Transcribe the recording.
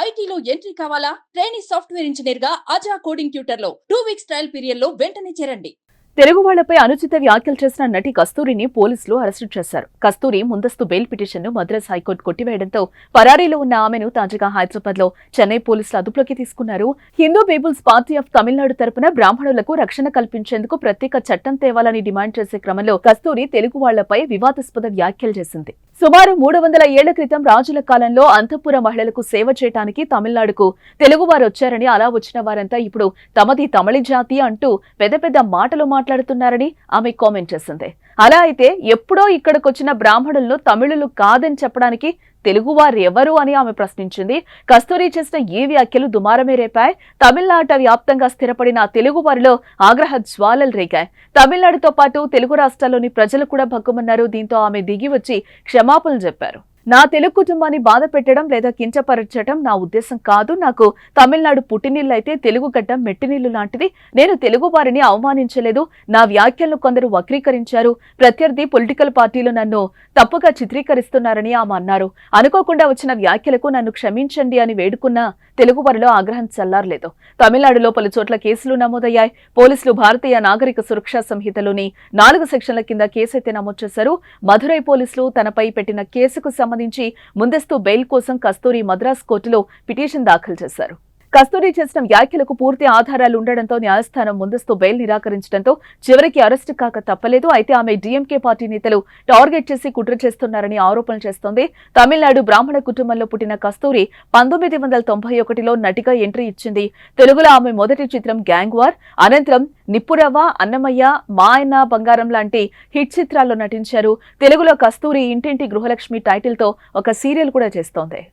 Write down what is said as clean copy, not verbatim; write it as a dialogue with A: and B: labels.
A: ఐటీలో ఎంట్రీ కావాలా? Trainee software engineer గా అజా కోడింగ్ ట్యూటర్ లో 2 వీక్స్ ట్రయల్ పీరియడ్ లో వెంటనే చేరండి.
B: తెలుగు వాళ్లపై అనుచిత వ్యాఖ్యలు చేసిన నటి కస్తూరిని పోలీసులు అరెస్టు చేశారు. కస్తూరి ముందస్తు బెయిల్ పిటిషన్ను మద్రాస్ హైకోర్టు కొట్టివేయడంతో పరారీలో ఉన్న ఆమెను తాజాగా హైదరాబాద్ లో చెన్నై పోలీసులు అదుపులోకి తీసుకున్నారు. Hindu People's Party of Tamil Nadu తరపున బ్రాహ్మణులకు రక్షణ కల్పించేందుకు ప్రత్యేక చట్టం తేవాలని డిమాండ్ చేసే క్రమంలో కస్తూరి తెలుగు వాళ్లపై వివాదాస్పద వ్యాఖ్యలు చేసింది. సుమారు 300 ఏళ్ల క్రితం రాజుల కాలంలో అంతఃపుర మహిళలకు సేవ చేయడానికి తమిళనాడుకు తెలుగువారు వచ్చారని, అలా వచ్చిన వారంతా ఇప్పుడు తమది తమిళ జాతి అంటూ పెద్ద పెద్ద మాటలు మాట్లాడుతున్నారని ఆమె కామెంట్ చేసింది. అలా అయితే ఎప్పుడో ఇక్కడికొచ్చిన బ్రాహ్మణులను తమిళులు కాదని చెప్పడానికి తెలుగువారు ఎవరు అని ఆమె ప్రశ్నించింది. కస్తూరి చేసిన ఈ వ్యాఖ్యలు దుమారమే రేపాయి. తమిళనాట వ్యాప్తంగా స్థిరపడిన తెలుగు వారిలో ఆగ్రహ జ్వాలలు రేగాయి. తమిళనాడుతో పాటు తెలుగు రాష్ట్రాల్లోని ప్రజలు కూడా భగ్గుమన్నారు. దీంతో ఆమె దిగి వచ్చి క్షమాపణలు చెప్పారు. నా తెలుగు కుటుంబాన్ని బాధ పెట్టడం లేదా కించపరచడం నా ఉద్దేశం కాదు. నాకు తమిళనాడు పుట్టినీళ్ళు అయితే తెలుగు గడ్డ మెట్టినీళ్లు లాంటిది. నేను తెలుగు వారిని అవమానించలేదు. నా వ్యాఖ్యలను కొందరు వక్రీకరించారు. ప్రత్యర్థి పొలిటికల్ పార్టీలు నన్ను తప్పుగా చిత్రీకరిస్తున్నారని ఆమె అన్నారు. అనుకోకుండా వచ్చిన వ్యాఖ్యలకు నన్ను క్షమించండి అని వేడుకున్న తెలుగు వారిలో ఆగ్రహం చల్లారలేదు. తమిళనాడులో పలు చోట్ల కేసులు నమోదయ్యాయి. పోలీసులు భారతీయ నాగరిక సురక్షా సంహితలోని 4 సెక్షన్ల కింద కేసైతే నమోదు చేశారు. మధురై పోలీసులు తనపై పెట్టిన కేసుకు సంబంధించి ముందస్తు బెయిల్ కోసం కస్తూరి మద్రాస్ కోర్టులో పిటిషన్ దాఖలు చేశారు. కస్తూరి చేసిన వ్యాఖ్యలకు పూర్తి ఆధారాలు ఉండడంతో న్యాయస్థానం ముందస్తు బెయిల్ నిరాకరించడంతో చివరికి అరెస్టు కాక తప్పలేదు. అయితే ఆమె డీఎంకే పార్టీ నేతలు టార్గెట్ చేసి కుట్ర చేస్తున్నారని ఆరోపణలు చేస్తోంది. తమిళనాడు బ్రాహ్మణ కుటుంబంలో పుట్టిన కస్తూరి 1991లో నటిగా ఎంట్రీ ఇచ్చింది. తెలుగులో ఆమె మొదటి చిత్రం గ్యాంగ్ వార్, అనంతరం నిప్పురవ్వ, అన్నమయ్య, మా అన్న బంగారం లాంటి హిట్ చిత్రాల్లో నటించారు. తెలుగులో కస్తూరి ఇంటింటి గృహలక్ష్మి టైటిల్ తో ఒక సీరియల్ కూడా చేస్తోంది.